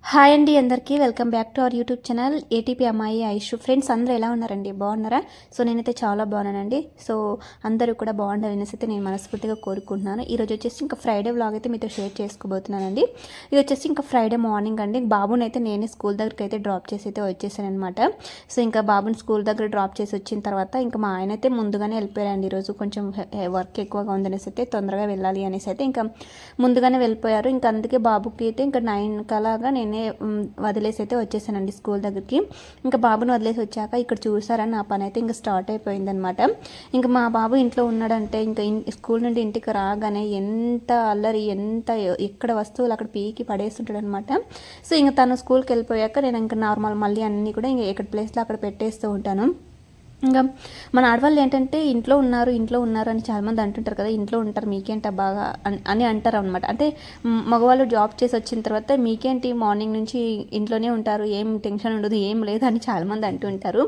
Hi అండి, అందరికీ welcome back to our YouTube channel ATP అమ్మాయి ఐషు. ఫ్రెండ్స్ అందరూ ఎలా ఉన్నారండి? బాగున్నారా? సో నేనైతే చాలా బాగున్నానండి. సో అందరూ కూడా బాగుండాలనేసి అయితే నేను మనస్ఫూర్తిగా కోరుకుంటున్నాను. ఈరోజు వచ్చేసి ఇంకా ఫ్రైడే వ్లాగ్ అయితే మీతో షేర్ చేసుకోబోతున్నానండి. ఇది వచ్చేసి ఇంకా ఫ్రైడే మార్నింగ్ అండి. బాబుని అయితే నేనే స్కూల్ దగ్గరికి అయితే డ్రాప్ చేసి అయితే వచ్చేసాను అనమాట. సో ఇంకా బాబుని స్కూల్ దగ్గర డ్రాప్ చేసి వచ్చిన తర్వాత ఇంకా మా ఆయన అయితే ముందుగానే వెళ్ళిపోయారండి. ఈరోజు కొంచెం వర్క్ ఎక్కువగా ఉందనేసి అయితే తొందరగా వెళ్ళాలి అనేసి అయితే ఇంకా ముందుగానే వెళ్ళిపోయారు. ఇంకా అందుకే బాబుకి అయితే ఇంకా 9 కలాగా నేనే వదిలేసి అయితే వచ్చేసానండి స్కూల్ దగ్గరికి. ఇంకా బాబుని వదిలేసి వచ్చాక ఇక్కడ చూసారని నా పని అయితే ఇంకా స్టార్ట్ అయిపోయిందనమాట. ఇంకా మా బాబు ఇంట్లో ఉన్నాడంటే ఇంకా స్కూల్ నుండి ఇంటికి రాగానే ఎంత అల్లరి, ఎంత ఎక్కడ వస్తువులు అక్కడ పీకి పడేస్తుంటాడు అనమాట. సో ఇంకా తను స్కూల్కి వెళ్ళిపోయాక నేను ఇంకా నార్మల్ మళ్ళీ అన్నీ కూడా ఇంకా ఎక్కడ ప్లేస్లో అక్కడ పెట్టేస్తూ ఉంటాను. ఇంకా మన ఆడవాళ్ళు ఏంటంటే ఇంట్లో ఉన్నారు అని చాలామంది అంటుంటారు కదా, ఇంట్లో ఉంటారు మీకేంట బాగా అని అంటారు అనమాట. అంటే మగవాళ్ళు జాబ్ చేసి వచ్చిన తర్వాత మీకేంటి మార్నింగ్ నుంచి ఇంట్లోనే ఉంటారు, ఏం టెన్షన్ ఉండదు, ఏం లేదు అని చాలామంది అంటుంటారు.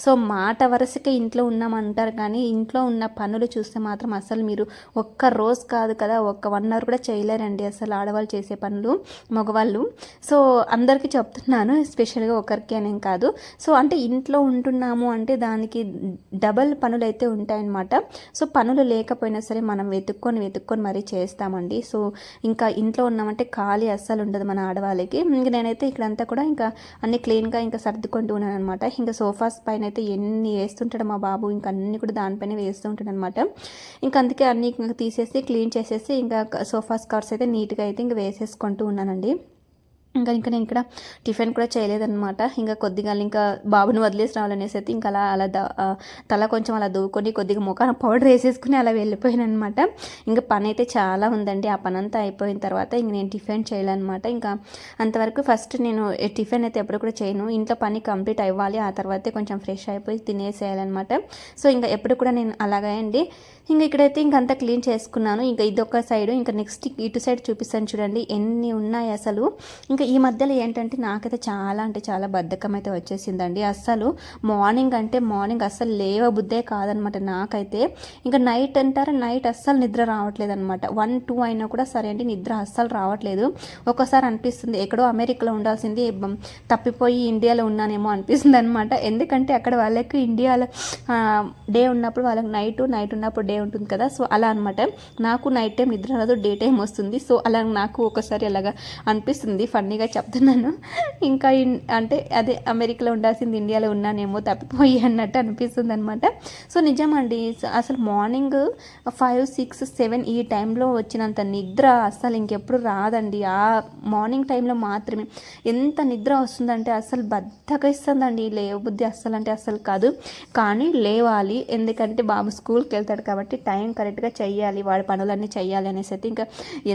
సో మాట వరుసగా ఇంట్లో ఉన్నామంటారు, కానీ ఇంట్లో ఉన్న పనులు చూస్తే మాత్రం అసలు మీరు ఒక్క రోజు కాదు కదా, ఒక్క 1 అవర్ కూడా చేయలేరండి అసలు ఆడవాళ్ళు చేసే పనులు మగవాళ్ళు. సో అందరికీ చెప్తున్నాను, స్పెషల్గా ఒకరికి అనేం కాదు. సో అంటే ఇంట్లో ఉంటున్నాము అంటే దానికి డబల్ పనులు అయితే ఉంటాయన్నమాట. సో పనులు లేకపోయినా సరే మనం వెతుక్కొని మరీ చేస్తామండి. సో ఇంకా ఇంట్లో ఉన్నామంటే ఖాళీ అస్సలు ఉండదు మన ఆడవాళ్ళకి. ఇంక నేనైతే ఇక్కడంతా కూడా ఇంకా అన్ని క్లీన్గా ఇంకా సర్దుకుంటూ ఉన్నాను అనమాట. ఇంకా సోఫాస్ పైన అయితే ఎన్ని వేస్తుంటాడు మా బాబు, ఇంకా అన్ని కూడా దానిపైన వేస్తూ ఉంటాడు అనమాట. ఇంకా అందుకే అన్ని ఇంకా తీసేసి క్లీన్ చేసేసి ఇంకా సోఫాస్ కవర్స్ అయితే నీట్గా అయితే ఇంకా వేసేసుకుంటూ ఉన్నానండి. ఇంకా నేను ఇక్కడ టిఫిన్ కూడా చేయలేదన్నమాట. ఇంకా కొద్దిగా ఇంకా బాబుని వదిలేసి రావాలనేసి అయితే ఇంకా అలా తల కొంచెం అలా దూకొని కొద్దిగా ముఖాన పౌడర్ వేసేసుకుని అలా వెళ్ళిపోయాను అనమాట. ఇంకా పని అయితే చాలా ఉందండి. ఆ పని అంతా అయిపోయిన తర్వాత ఇంక నేను టిఫిన్ చేయాలన్నమాట. ఇంకా అంతవరకు ఫస్ట్ నేను టిఫిన్ అయితే ఎప్పుడు కూడా చేయను, ఇంట్లో పని కంప్లీట్ అవ్వాలి, ఆ తర్వాతే కొంచెం ఫ్రెష్ అయిపోయి తినేసేయాలన్నమాట. సో ఇంకా ఎప్పుడు కూడా నేను అలాగే అండి. ఇంకా ఇక్కడైతే ఇంకంతా క్లీన్ చేసుకున్నాను. ఇంకా ఇదొక సైడు, ఇంకా నెక్స్ట్ ఇటు సైడ్ చూపిస్తాను చూడండి ఎన్ని ఉన్నాయి అసలు. ఇంకా ఈ మధ్యలో ఏంటంటే నాకైతే చాలా అంటే చాలా బద్ధకం అయితే వచ్చేసిందండి. అస్సలు మార్నింగ్ అస్సలు లేవబుద్దే కాదనమాట నాకైతే. ఇంకా నైట్ అంటారా, నైట్ అస్సలు నిద్ర రావట్లేదు అనమాట. 1, 2 అయినా కూడా సరే అండి, నిద్ర అస్సలు రావట్లేదు. ఒక్కోసారి అనిపిస్తుంది ఎక్కడో అమెరికాలో ఉండాల్సింది తప్పిపోయి ఇండియాలో ఉన్నానేమో అనిపిస్తుంది అనమాట. ఎందుకంటే అక్కడ వాళ్ళకి ఇండియాలో డే ఉన్నప్పుడు వాళ్ళకి నైట్ ఉన్నప్పుడు డే ఉంటుంది కదా. సో అలా అనమాట. నాకు నైట్ టైం నిద్ర రాదు, డే టైం వస్తుంది. సో అలా నాకు ఒకసారి అలాగా అనిపిస్తుంది, ఫన్నీగా చెప్తున్నాను. ఇంకా అంటే అదే అమెరికాలో ఉండాల్సింది ఇండియాలో ఉన్నానేమో తప్పిపోయి అన్నట్టు అనిపిస్తుంది అనమాట. సో నిజమండి, అసలు మార్నింగ్ 5, 6, 7 ఈ టైంలో వచ్చినంత నిద్ర అస్సలు ఇంకెప్పుడు రాదండి. ఆ మార్నింగ్ టైంలో మాత్రమే ఎంత నిద్ర వస్తుందంటే అసలు బద్ధకిస్తుందండి. లేవబుద్ధి అస్సలు అంటే అస్సలు కాదు, కానీ లేవాలి. ఎందుకంటే బాబు స్కూల్కి వెళ్తాడు కాబట్టి టైం కరెక్ట్గా చెయ్యాలి, వాడి పనులన్నీ చెయ్యాలి అనేసి అయితే ఇంకా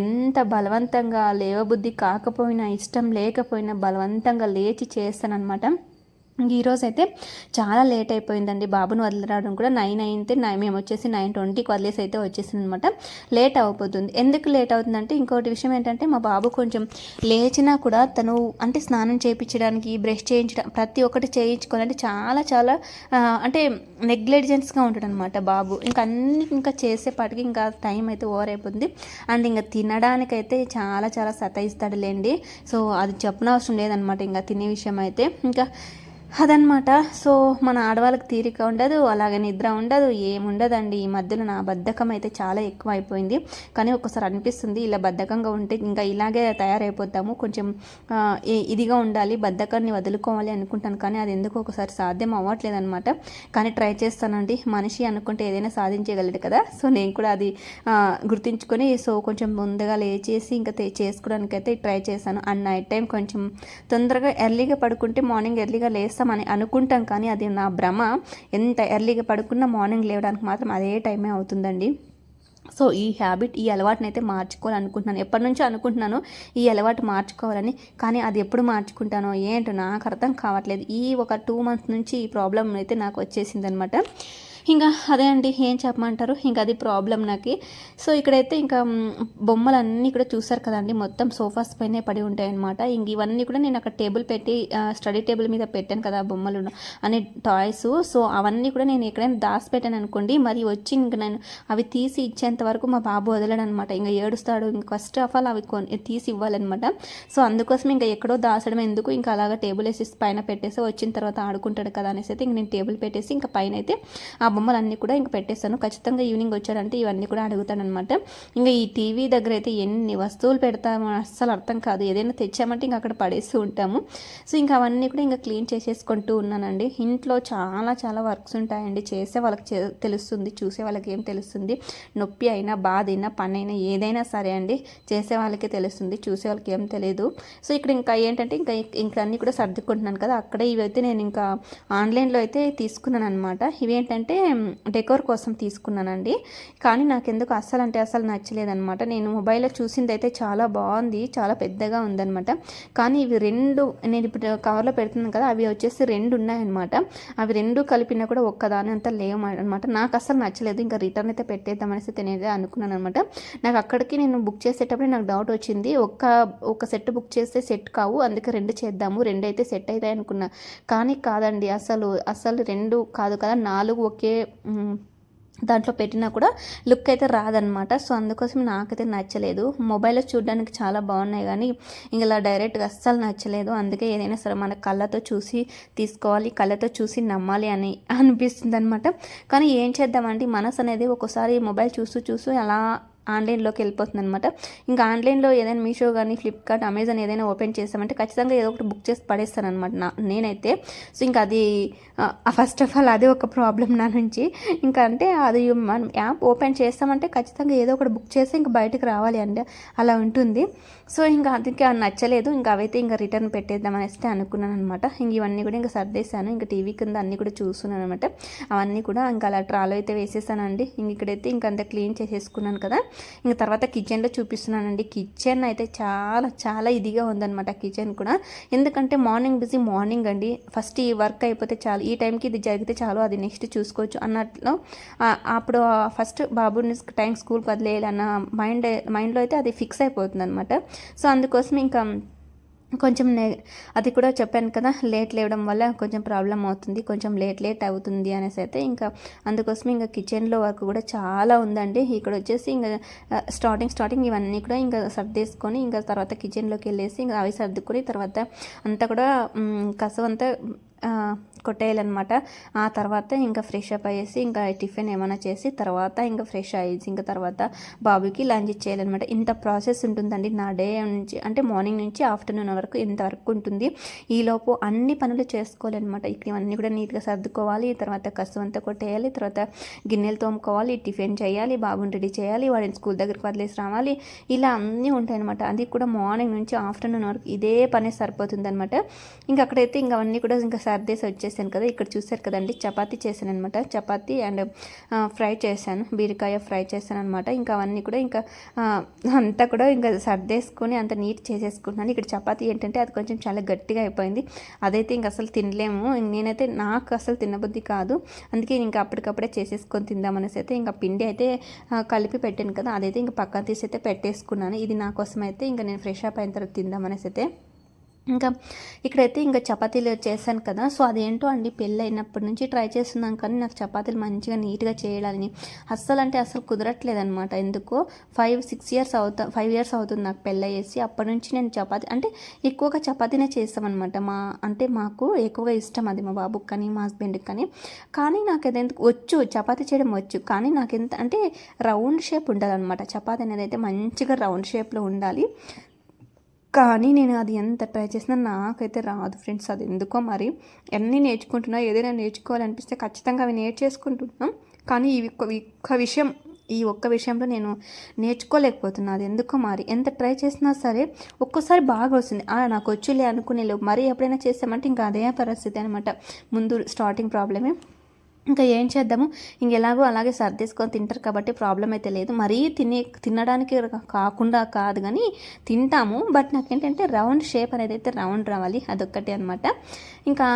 ఎంత బలవంతంగా లేవబుద్ధి కాకపోయినా ఇష్టం లేకపోయినా బలవంతంగా లేచి చేస్తానన్నమాట. ఈరోజు అయితే చాలా లేట్ అయిపోయిందండి. బాబును వదిలిరావడం కూడా 9 అయితే మేము వచ్చేసి 9:20కి వదిలేసి అయితే వచ్చేసింది అనమాట. లేట్ అయిపోతుంది. ఎందుకు లేట్ అవుతుందంటే ఇంకోటి విషయం ఏంటంటే మా బాబు కొంచెం లేచినా కూడా తను అంటే స్నానం చేయించడానికి, బ్రష్ చేయించడం, ప్రతి ఒక్కటి చేయించుకోవాలంటే చాలా అంటే నెగ్లిజెన్స్గా ఉంటాడు అనమాట బాబు. ఇంకా అన్ని ఇంకా చేసేపాటికి ఇంకా టైం అయితే ఓవర్ అయిపోతుంది. అండ్ ఇంకా తినడానికైతే చాలా సతాయిస్తాడులేండి. సో అది చెప్పనవసరం లేదనమాట ఇంకా తినే విషయం అయితే. ఇంకా అదనమాట. సో మన ఆడవాళ్ళకి తీరిక ఉండదు, అలాగే నిద్ర ఉండదు, ఏముండదండి. ఈ మధ్యలో నా బద్ధకం అయితే చాలా ఎక్కువ అయిపోయింది. కానీ ఒక్కసారి అనిపిస్తుంది ఇలా బద్ధకంగా ఉంటే ఇంకా ఇలాగే తయారైపోతాము, కొంచెం ఇదిగా ఉండాలి, బద్ధకాన్ని వదులుకోవాలి అనుకుంటాను. కానీ అది ఎందుకు ఒకసారి సాధ్యం అవ్వట్లేదు అనమాట. కానీ ట్రై చేస్తానండి. మనిషి అనుకుంటే ఏదైనా సాధించగలడు కదా. సో నేను కూడా అది గుర్తించుకొని సో కొంచెం ముందుగా లేచేసి ఇంకా చేసుకోవడానికైతే ట్రై చేశాను. అండ్ నైట్ టైం కొంచెం తొందరగా ఎర్లీగా పడుకుంటే మార్నింగ్ ఎర్లీగా లేస్తామని అనుకుంటాం, కానీ అది నా భ్రమ. ఎంత ఎర్లీగా పడుకున్నా మార్నింగ్ లేవడానికి మాత్రం అదే టైమే అవుతుందండి. సో ఈ అలవాటుని అయితే మార్చుకోవాలనుకుంటున్నాను. ఎప్పటి నుంచో అనుకుంటున్నాను ఈ అలవాటు మార్చుకోవాలని, కానీ అది ఎప్పుడు మార్చుకుంటానో ఏంటో నాకు అర్థం కావట్లేదు. ఈ ఒక 2 months నుంచి ఈ ప్రాబ్లం అయితే నాకు వచ్చేసింది అనమాట. ఇంకా అదే అండి, ఏం చెప్పమంటారు, ఇంకా అది ప్రాబ్లం నాకు. సో ఇక్కడైతే ఇంకా బొమ్మలన్నీ కూడా చూసారు కదండి, మొత్తం సోఫాస్ పైనే పడి ఉంటాయన్నమాట. ఇంక ఇవన్నీ కూడా నేను అక్కడ టేబుల్ పెట్టి స్టడీ టేబుల్ మీద పెట్టాను కదా బొమ్మలు అనే టాయ్స్. సో అవన్నీ కూడా నేను ఎక్కడైనా దాచి పెట్టాను అనుకోండి, మరి వచ్చి ఇంక నేను అవి తీసి ఇచ్చేంత వరకు మా బాబు వదలడు అనమాట. ఇంకా ఏడుస్తాడు. ఇంక ఫస్ట్ ఆఫ్ ఆల్ అవి తీసి ఇవ్వాలన్నమాట. సో అందుకోసం ఇంకా ఎక్కడో దాచడం ఎందుకు, ఇంకా అలాగా టేబుల్ వేసి పైన పెట్టేసి వచ్చిన తర్వాత ఆడుకుంటాడు కదా అనేసి అయితే ఇంక నేను టేబుల్ పెట్టేసి ఇంకా పైన అయితే ఆ బొమ్మలన్నీ కూడా ఇంకా పెట్టేస్తాను. ఖచ్చితంగా ఈవినింగ్ వచ్చాడంటే ఇవన్నీ కూడా అడుగుతానమాట. ఇంకా ఈ టీవీ దగ్గర అయితే ఎన్ని వస్తువులు పెడతామో అస్సలు అర్థం కాదు. ఏదైనా తెచ్చామంటే ఇంకా అక్కడ పడేస్తూ ఉంటాము. సో ఇంకా అవన్నీ కూడా ఇంకా క్లీన్ చేసేసుకుంటూ ఉన్నానండి. ఇంట్లో చాలా చాలా వర్క్స్ ఉంటాయండి. చేసే వాళ్ళకి తెలుస్తుంది, చూసే వాళ్ళకి ఏం తెలుస్తుంది. నొప్పి అయినా, బాధ అయినా, పని అయినా, ఏదైనా సరే అండి, చేసే వాళ్ళకే తెలుస్తుంది, చూసే వాళ్ళకి ఏం తెలియదు. సో ఇక్కడ ఇంకా ఏంటంటే ఇంకా అన్నీ కూడా సర్దుకుంటున్నాను కదా. అక్కడే ఇవైతే నేను ఇంకా ఆన్లైన్లో అయితే తీసుకున్నాను అనమాట. ఇవేంటంటే డెకోర్ కోసం తీసుకున్నానండి. కానీ నాకు ఎందుకు అస్సలు అంటే అస్సలు నచ్చలేదనమాట. నేను మొబైల్లో చూసింది అయితే చాలా బాగుంది, చాలా పెద్దగా ఉందనమాట. కానీ ఇవి రెండు నేను ఇప్పుడు కవర్లో పెడుతున్నాను కదా, అవి వచ్చేసి రెండు ఉన్నాయన్నమాట. అవి రెండు కలిపినా కూడా ఒక్కదాని అంతా లేవు అనమాట. నాకు అస్సలు నచ్చలేదు. ఇంకా రిటర్న్ అయితే పెట్టేద్దామనేసి తినేదే అనుకున్నాను అనమాట. నాకు అక్కడికి నేను బుక్ చేసేటప్పుడు నాకు డౌట్ వచ్చింది, ఒక సెట్ బుక్ చేస్తే సెట్ కావు, అందుకే రెండు చేద్దాము, రెండు అయితే సెట్ అవుతాయి అనుకున్నా. కానీ కాదండి, అసలు రెండు కాదు కదా, 4 ఒకే దాంట్లో పెట్టినా కూడా లుక్ అయితే రాదనమాట. సో అందుకోసం నాకైతే నచ్చలేదు. మొబైల్లో చూడడానికి చాలా బాగున్నాయి కానీ ఇలా డైరెక్ట్గా అస్సలు నచ్చలేదు. అందుకే ఏదైనా సరే మన కళ్ళతో చూసి తీసుకోవాలి, కళ్ళతో చూసి నమ్మాలి అని అనిపిస్తుంది అనమాట. కానీ ఏం చేద్దామంటే మనసు అనేది ఒక్కోసారి మొబైల్ చూస్తూ అలా ఆన్లైన్లోకి వెళ్ళిపోతుంది అనమాట. ఇంకా ఆన్లైన్లో ఏదైనా మీషో కానీ, ఫ్లిప్కార్ట్, అమెజాన్ ఏదైనా ఓపెన్ చేస్తామంటే ఖచ్చితంగా ఏదో ఒకటి బుక్ చేసి పడేస్తాను అనమాట నేనైతే. సో ఇంకా అది ఫస్ట్ ఆఫ్ ఆల్ అది ఒక ప్రాబ్లం నా నుంచి. ఇంకా అంటే అది మనం యాప్ ఓపెన్ చేస్తామంటే ఖచ్చితంగా ఏదో ఒకటి బుక్ చేస్తే ఇంకా బయటకు రావాలి అండి, అలా ఉంటుంది. సో ఇంకా అందుకే నచ్చలేదు. ఇంకా అవైతే ఇంకా రిటర్న్ పెట్టేద్దాం అనేసి అనుకున్నాను అనమాట. ఇంక ఇవన్నీ కూడా ఇంకా సర్దేశాను. ఇంకా టీవీ కింద అన్నీ కూడా చూస్తున్నాను అనమాట. అవన్నీ కూడా ఇంకా అలా ట్రాలో అయితే వేసేసానండి. ఇంక ఇక్కడైతే ఇంకా అంతా క్లీన్ చేసేసుకున్నాను కదా. ఇంకా తర్వాత కిచెన్లో చూపిస్తున్నానండి. కిచెన్ అయితే చాలా చాలా ఇదిగా ఉందన్నమాట కిచెన్ కూడా. ఎందుకంటే మార్నింగ్ అండి, ఫస్ట్ ఈ వర్క్ అయిపోతే చాలు, ఈ టైంకి ఇది జరిగితే చాలు, అది నెక్స్ట్ చూసుకోవచ్చు అన్నట్లు అప్పుడు ఫస్ట్ బాబుని స్కూల్కి వదిలేయాలి అన్న మైండ్లో అయితే అది ఫిక్స్ అయిపోతుంది అనమాట. సో అందుకోసం ఇంకా కొంచెం అది కూడా చెప్పాను కదా, లేట్ లేవడం వల్ల కొంచెం ప్రాబ్లం అవుతుంది, కొంచెం లేట్ అవుతుంది అనేసి అయితే ఇంకా అందుకోసం ఇంకా కిచెన్లో వర్క్ కూడా చాలా ఉందండి. ఇక్కడ వచ్చేసి ఇంకా స్టార్టింగ్ ఇవన్నీ కూడా ఇంకా సర్దేసుకొని ఇంకా తర్వాత కిచెన్లోకి వెళ్ళేసి ఇంకా అవి సర్దుకొని తర్వాత అంతా కూడా కసవంతా కొట్టేయాలన్నమాట. ఆ తర్వాత ఇంకా ఫ్రెష్ అప్ అయ్యేసి ఇంకా టిఫిన్ ఏమైనా చేసి తర్వాత ఇంకా ఫ్రెష్ అయ్యేసి ఇంకా తర్వాత బాబుకి లంచ్ ఇచ్చేయాలన్నమాట. ఇంత ప్రాసెస్ ఉంటుందండి నా డే నుంచి, అంటే మార్నింగ్ నుంచి ఆఫ్టర్నూన్ వరకు ఇంత వర్క్ ఉంటుంది. ఈలోపు అన్ని పనులు చేసుకోవాలన్నమాట. ఇక్కడ ఇవన్నీ కూడా నీట్గా సర్దుకోవాలి, తర్వాత కసు అంతా కొట్టేయాలి, తర్వాత గిన్నెలు తోముకోవాలి, టిఫిన్ చేయాలి, బాబుని రెడీ చేయాలి, వాడిని స్కూల్ దగ్గరికి వదిలేసి రావాలి, ఇలా అన్నీ ఉంటాయన్నమాట. అది కూడా మార్నింగ్ నుంచి ఆఫ్టర్నూన్ వరకు ఇదే పని సరిపోతుంది అనమాట. ఇంకా అక్కడైతే ఇంకా అవన్నీ కూడా ఇంకా సర్దేసి వచ్చేసాను కదా. ఇక్కడ చూసారు కదండి, చపాతీ చేశాను అనమాట. చపాతీ అండ్ ఫ్రై చేశాను, బీరకాయ ఫ్రై చేశాను అనమాట. ఇంకా అవన్నీ కూడా ఇంకా అంతా కూడా ఇంకా సర్దేసుకొని అంత నీట్ చేసేసుకుంటున్నాను. ఇక్కడ చపాతీ ఏంటంటే అది కొంచెం చాలా గట్టిగా అయిపోయింది, అదైతే ఇంక అసలు తినలేము. నేనైతే నాకు అసలు తినబుద్ధి కాదు, అందుకే ఇంకా అప్పటికప్పుడే చేసేసుకొని తిందామనేసి అయితే ఇంకా పిండి అయితే కలిపి పెట్టాను కదా, అదైతే ఇంకా పక్కన తీసి అయితే పెట్టేసుకున్నాను. ఇది నా కోసం అయితే ఇంకా నేను ఫ్రెష్ అప్ అయిన తర్వాత తిందామనేసి అయితే ఇంకా ఇక్కడైతే ఇంకా చపాతీలు చేశాను కదా. సో అదేంటో అండి, పెళ్ళి అయినప్పటి నుంచి ట్రై చేస్తున్నాను కానీ నాకు చపాతీలు మంచిగా నీట్గా చేయాలని అస్సలు కుదరట్లేదు అనమాట. ఎందుకో 5 ఇయర్స్ అవుతుంది నాకు పెళ్ళి అయ్యేసి. అప్పటి నుంచి నేను చపాతీ అంటే ఎక్కువగా చపాతీనే చేస్తామన్నమాట. మాకు ఎక్కువగా ఇష్టం అది, మా బాబుకి కానీ మా హస్బెండ్కి కానీ నాకు అదెందుకు వచ్చు, చపాతీ చేయడం వచ్చు, కానీ నాకు ఎంత అంటే రౌండ్ షేప్ ఉండాలన్నమాట. చపాతీ అనేది అయితే మంచిగా రౌండ్ షేప్లో ఉండాలి. కానీ నేను అది ఎంత ట్రై చేసినా నాకైతే రాదు ఫ్రెండ్స్. అది ఎందుకో మరి అన్నీ నేర్చుకుంటున్నా, ఏదైనా నేర్చుకోవాలనిపిస్తే ఖచ్చితంగా అవి నేర్చేసుకుంటున్నాం. కానీ ఈ ఒక్క విషయంలో నేను నేర్చుకోలేకపోతున్నా. అది ఎందుకో మరి ఎంత ట్రై చేసినా సరే ఒక్కోసారి బాగా వస్తుంది, నాకు వచ్చులే అనుకునేలేవు, మరి ఎప్పుడైనా చేసామంటే ఇంకా అదే పరిస్థితి అనమాట. ముందు స్టార్టింగ్ ప్రాబ్లమే. ఇంకా ఏం చేద్దాము, ఎలాగో అలాగే సర్దేసుకొని తింటారు కాబట్టి ప్రాబ్లం అయితే లేదు. మరీ తినడానికి కాకుండా కాదు కానీ తింటాము. బట్ నాకేంటంటే రౌండ్ షేప్ అనేది అయితే రౌండ్ రావాలి, అదొక్కటి అనమాట. ఇంకా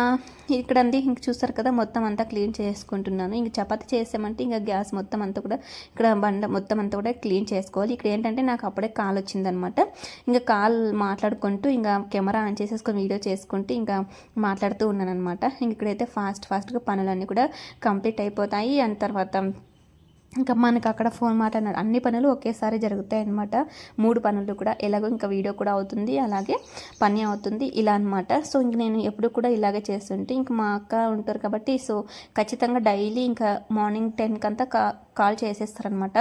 ఇక్కడ ఇంక చూస్తారు కదా, మొత్తం అంతా క్లీన్ చేసుకుంటున్నాను. ఇంక చపాతి చేసామంటే ఇంకా గ్యాస్ మొత్తం అంతా కూడా ఇక్కడ బండ మొత్తం అంతా కూడా క్లీన్ చేసుకోవాలి. ఇక్కడ ఏంటంటే నాకు అప్పుడే కాల్ వచ్చిందనమాట. ఇంకా కాల్ మాట్లాడుకుంటూ ఇంకా కెమెరా ఆన్ చేసేసుకొని వీడియో చేసుకుంటూ ఇంకా మాట్లాడుతూ ఉన్నాను అనమాట. ఇంక ఇక్కడైతే ఫాస్ట్గా పనులన్నీ కూడా కంప్లీట్ అయిపోతాయి. అండ్ తర్వాత ఇంకా మనకు అక్కడ ఫోన్ మాట్లాడినాడు, అన్ని పనులు ఒకేసారి జరుగుతాయి అనమాట. 3 పనులు కూడా ఎలాగో ఇంకా వీడియో కూడా అవుతుంది, అలాగే పని అవుతుంది, ఇలా అనమాట. సో ఇంక నేను ఎప్పుడు కూడా ఇలాగే చేస్తుంటే ఇంక మా అక్క ఉంటారు కాబట్టి సో ఖచ్చితంగా డైలీ ఇంకా మార్నింగ్ 10 కంతా కాల్ చేసేస్తారనమాట.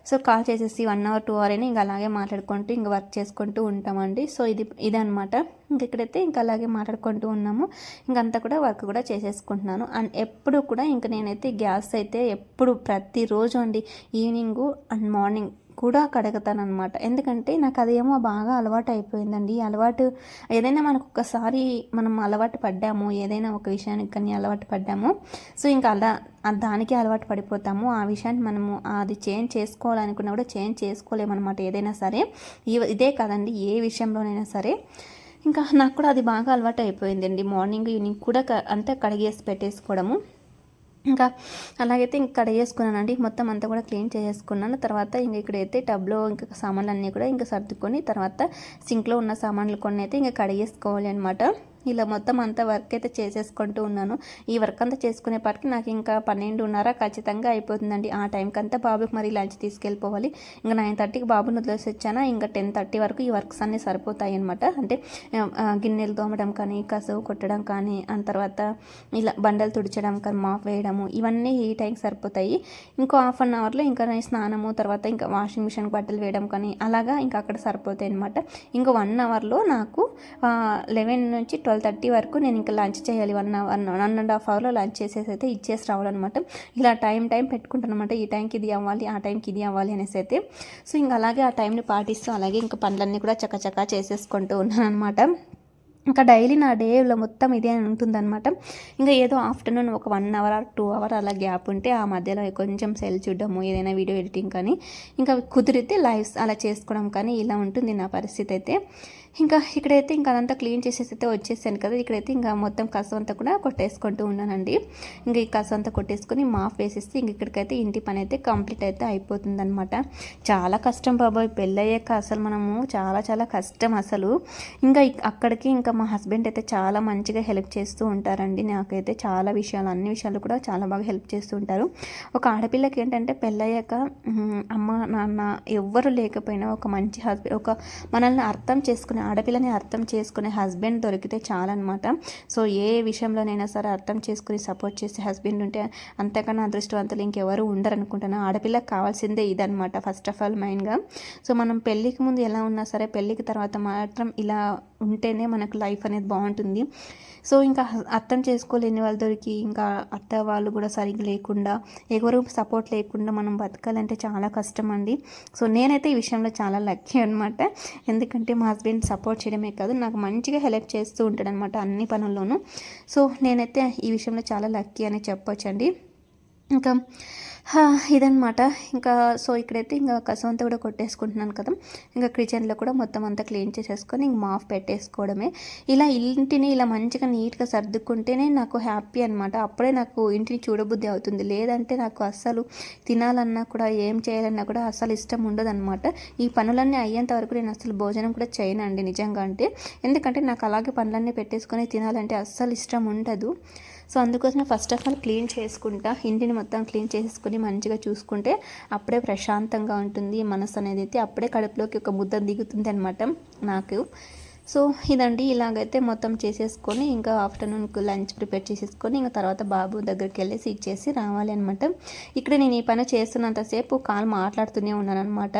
సో కాల్ చేసేసి 1 అవర్ 2 అవర్ అయినా ఇంకా అలాగే మాట్లాడుకుంటూ ఇంకా వర్క్ చేసుకుంటూ ఉంటామండి. సో ఇదనమాట. ఇంక ఇక్కడైతే ఇంకా అలాగే మాట్లాడుకుంటూ ఉన్నాము. ఇంకంతా కూడా వర్క్ కూడా చేసేసుకుంటున్నాను. అండ్ ఎప్పుడు కూడా ఇంకా నేనైతే గ్యాస్ అయితే ఎప్పుడు ప్రతిరోజు అండి ఈవినింగు అండ్ మార్నింగ్ కూడా కడుగుతానమాట. ఎందుకంటే నాకు అదేమో బాగా అలవాటు అయిపోయిందండి. అలవాటు ఏదైనా మనకు ఒక్కసారి మనం అలవాటు పడ్డాము, ఏదైనా ఒక విషయానికి కానీ అలవాటు పడ్డాము, సో ఇంకా దానికి అలవాటు పడిపోతాము. ఆ విషయాన్ని మనము అది చేంజ్ చేసుకోవాలనుకున్నా కూడా చేంజ్ చేసుకోలేమన్నమాట. ఏదైనా సరే ఇదే కాదండి, ఏ విషయంలోనైనా సరే ఇంకా నాకు కూడా అది బాగా అలవాటు అయిపోయిందండి. మార్నింగ్ ఈవినింగ్ కూడా అంతా కడిగేసి పెట్టేసుకోవడము. ఇంకా అలాగైతే ఇంక కడిగేసుకున్నానండి. మొత్తం అంతా కూడా క్లీన్ చేసేసుకున్నాను. తర్వాత ఇక్కడైతే టబ్లో ఇంకా సామాన్లు అన్నీ కూడా ఇంకా సర్దుకొని తర్వాత సింక్లో ఉన్న సామాన్లు కొన్ని అయితే ఇంకా కడిగేసుకోవాలి అనమాట. ఇలా మొత్తం అంతా వర్క్ అయితే చేసేసుకుంటూ ఉన్నాను. ఈ వర్క్ అంతా చేసుకునేపాటికి నాకు ఇంకా 12:30 ఖచ్చితంగా అయిపోతుందండి. ఆ టైంకి అంతా బాబుకి మరి లంచ్ తీసుకెళ్ళిపోవాలి. ఇంకా 9:30కి బాబుని వదిలేసి వచ్చాను. ఇంకా 10:30 వరకు ఈ వర్క్స్ అన్నీ సరిపోతాయి అనమాట. అంటే గిన్నెలు తోమడం కానీ, కసువు కొట్టడం కానీ, ఆ తర్వాత ఇలా బండలు తుడిచడం కానీ, మాప్ వేయడము, ఇవన్నీ ఈ టైంకి సరిపోతాయి. ఇంకో హాఫ్ అన్ అవర్లో ఇంకా స్నానము, తర్వాత ఇంకా వాషింగ్ మిషన్కి బట్టలు వేయడం కానీ అలాగా ఇంకా అక్కడ సరిపోతాయి అనమాట. ఇంకో 1 అవర్లో నాకు 11 నుంచి 12:30 వరకు నేను ఇంకా లంచ్ చేయాలి. 1.5 అవర్లో లంచ్ చేసేసి అయితే ఇచ్చేసి రావాలన్నమాట. ఇలా టైం పెట్టుకుంటాను అనమాట. ఈ టైంకి ఇది అవ్వాలి, ఆ టైంకి ఇది అవ్వాలి అనేసి అయితే. సో ఇంకా అలాగే ఆ టైంని పాటిస్తూ అలాగే ఇంకా పనులన్నీ కూడా చకచకా చేసేసుకుంటూ ఉన్నాను అనమాట. ఇంకా డైలీ నా డేలో మొత్తం ఇదే ఉంటుందన్నమాట. ఇంకా ఏదో ఆఫ్టర్నూన్ ఒక 1 అవర్ 2 అవర్ అలా గ్యాప్ ఉంటే ఆ మధ్యలో కొంచెం సెల్ చూడడము, ఏదైనా వీడియో ఎడిటింగ్ కానీ, ఇంకా కుదిరితే లైవ్స్ అలా చేసుకోవడం కానీ ఇలా ఉంటుంది నా పరిస్థితి అయితే. ఇంకా ఇక్కడైతే ఇంకా అదంతా క్లీన్ చేసేసి అయితే వచ్చేసాను కదా. ఇక్కడైతే ఇంకా మొత్తం కసం అంతా కూడా కొట్టేసుకుంటూ ఉన్నానండి. ఇంకా ఈ కసం అంతా కొట్టేసుకొని మాఫ్ వేసేసి ఇంక ఇక్కడికైతే ఇంటి పని అయితే కంప్లీట్ అయితే అయిపోతుంది అనమాట. చాలా కష్టం బాబాయ్, పెళ్ళయ్యాక అసలు మనము చాలా కష్టం అసలు. ఇంకా అక్కడికి ఇంకా మా హస్బెండ్ అయితే చాలా మంచిగా హెల్ప్ చేస్తూ ఉంటారండి. నాకైతే చాలా విషయాలు, అన్ని విషయాలు కూడా చాలా బాగా హెల్ప్ చేస్తూ ఉంటారు. ఒక ఆడపిల్లకి ఏంటంటే పెళ్ళయ్యాక అమ్మ నాన్న ఎవ్వరు లేకపోయినా ఒక మంచి హస్బెండ్, ఒక మనల్ని అర్థం చేసుకునే ఆడపిల్లని అర్థం చేసుకునే హస్బెండ్ దొరికితే చాలన్నమాట. సో ఏ విషయంలోనైనా సరే అర్థం చేసుకుని సపోర్ట్ చేసే హస్బెండ్ ఉంటే అంతకన్నా అదృష్టవంతులు ఇంకెవరు ఉండరు అనుకుంటున్నాను. ఆడపిల్లకి కావాల్సిందే ఇదనమాట ఫస్ట్ ఆఫ్ ఆల్ మెయిన్గా. సో మనం పెళ్ళికి ముందు ఎలా ఉన్నా సరే పెళ్ళికి తర్వాత మాత్రం ఇలా ఉంటేనే మనకు లైఫ్ అనేది బాగుంటుంది. సో ఇంకా అర్థం చేసుకోలేని వాళ్ళు దొరికి, ఇంకా అత్త వాళ్ళు కూడా సరిగ్గా లేకుండా, ఎవరు సపోర్ట్ లేకుండా మనం బతకాలంటే చాలా కష్టం అండి. సో నేనైతే ఈ విషయంలో చాలా లక్కీ అనమాట. ఎందుకంటే మా హస్బెండ్ సపోర్ట్ చేయడమే కాదు, నాకు మంచిగా హెల్ప్ చేస్తూ ఉంటాడు అనమాట అన్ని పనుల్లోనూ. సో నేనైతే ఈ విషయంలో చాలా లక్కీ అని చెప్పొచ్చండి. ఇంకా ఇదనమాట. ఇంకా సో ఇక్కడైతే ఇంకా కసం అంతా కూడా కొట్టేసుకుంటున్నాను కదా. ఇంకా కిచెన్లో కూడా మొత్తం అంతా క్లీన్ చేసేసుకొని ఇంక మాఫ్ పెట్టేసుకోవడమే. ఇలా ఇంటిని ఇలా మంచిగా నీట్గా సర్దుకుంటేనే నాకు హ్యాపీ అనమాట. అప్పుడే నాకు ఇంటిని చూడబుద్ధి అవుతుంది. లేదంటే నాకు అస్సలు తినాలన్నా కూడా, ఏం చేయాలన్నా కూడా అస్సలు ఇష్టం ఉండదు అనమాట. ఈ పనులన్నీ అయ్యేంత వరకు నేను అసలు భోజనం కూడా చేయనండి నిజంగా. ఎందుకంటే నాకు అలాగే పనులన్నీ పెట్టేసుకొని తినాలంటే అస్సలు ఇష్టం ఉండదు. సో అందుకోసమే ఫస్ట్ ఆఫ్ ఆల్ క్లీన్ చేసుకుంటా, ఇంటిని మొత్తం క్లీన్ చేసుకుని మంచిగా చూసుకుంటే అప్పుడే ప్రశాంతంగా ఉంటుంది మనసు అనేది. అయితే అప్పుడే కడుపులోకి ఒక ముద్ద దిగుతుంది అనమాట నాకు. సో ఇదండి, ఇలాగైతే మొత్తం చేసేసుకొని ఇంకా ఆఫ్టర్నూన్కి లంచ్ ప్రిపేర్ చేసేసుకొని ఇంకా తర్వాత బాబు దగ్గరికి వెళ్ళేసి ఇచ్చేసి రావాలి అనమాట. ఇక్కడ నేను ఈ పని చేస్తున్నంతసేపు కాల్ మాట్లాడుతూనే ఉన్నాను అనమాట.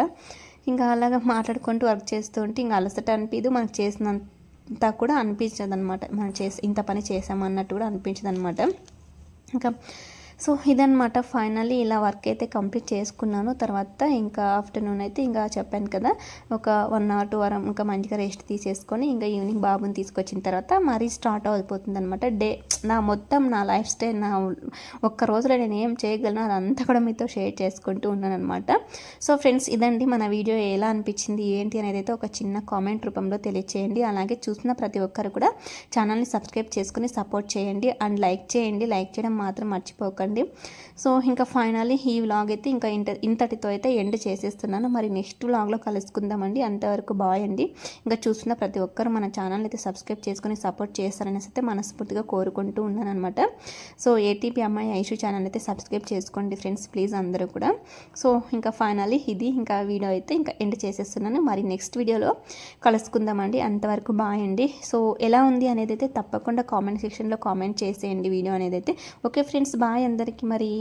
ఇంకా అలాగా మాట్లాడుకుంటూ వర్క్ చేస్తూ ఉంటే ఇంకా అలసట అనిపించదు, మనకు చేసినంత కూడా అనిపించదు అనమాట. మనం ఇంత పని చేసామన్నట్టు కూడా అనిపించదు అనమాట. ఇంకా సో ఇదనమాట ఫైనల్లీ ఇలా వర్క్ అయితే కంప్లీట్ చేసుకున్నాను. తర్వాత ఇంకా ఆఫ్టర్నూన్ అయితే ఇంకా చెప్పాను కదా, ఒక 1 అవర్ 2 అవర్ ఇంకా మంచిగా రెస్ట్ తీసేసుకొని ఇంకా ఈవినింగ్ బాబుని తీసుకొచ్చిన తర్వాత మరీ స్టార్ట్ అయిపోతుంది అనమాట డే. నా లైఫ్ స్టైల్ ఒక్క రోజులో నేను ఏం చేయగలను అదంతా కూడా మీతో షేర్ చేసుకుంటూ ఉన్నాను అనమాట. సో ఫ్రెండ్స్, ఇదండి మన వీడియో. ఎలా అనిపించింది ఏంటి అనేది అయితే ఒక చిన్న కామెంట్ రూపంలో తెలియచేయండి. అలాగే చూసిన ప్రతి ఒక్కరు కూడా ఛానల్ని సబ్స్క్రైబ్ చేసుకుని సపోర్ట్ చేయండి అండ్ లైక్ చేయండి. లైక్ చేయడం మాత్రం మర్చిపోకండి. సో ఇంకా ఫైనల్లీ ఈ వ్లాగ్ అయితే ఇంకా ఇంతటితో అయితే ఎండ్ చేసేస్తున్నాను. మరి నెక్స్ట్ వ్లాగ్లో కలుసుకుందామండి. అంతవరకు బాయ్ అండి. ఇంకా చూస్తున్న ప్రతి ఒక్కరు మన ఛానల్ అయితే సబ్స్క్రైబ్ చేసుకొని సపోర్ట్ చేస్తారనేసి అయితే మనస్ఫూర్తిగా కోరుకుంటూ ఉన్నాను అనమాట. సో ఏటీపీ అమ్మాయి ఐషు ఛానల్ అయితే సబ్స్క్రైబ్ చేసుకోండి ఫ్రెండ్స్, ప్లీజ్ అందరూ కూడా. సో ఇంకా ఫైనల్లీ ఇది ఇంకా వీడియో అయితే ఇంకా ఎండ్ చేసేస్తున్నాను. మరి నెక్స్ట్ వీడియోలో కలుసుకుందామండి. అంతవరకు బాయ్ అండి. సో ఎలా ఉంది అనేది అయితే తప్పకుండా కామెంట్ సెక్షన్లో కామెంట్ చేసేయండి వీడియో అనేది అయితే. ఓకే ఫ్రెండ్స్, బాయ్ అందరికీ మరి.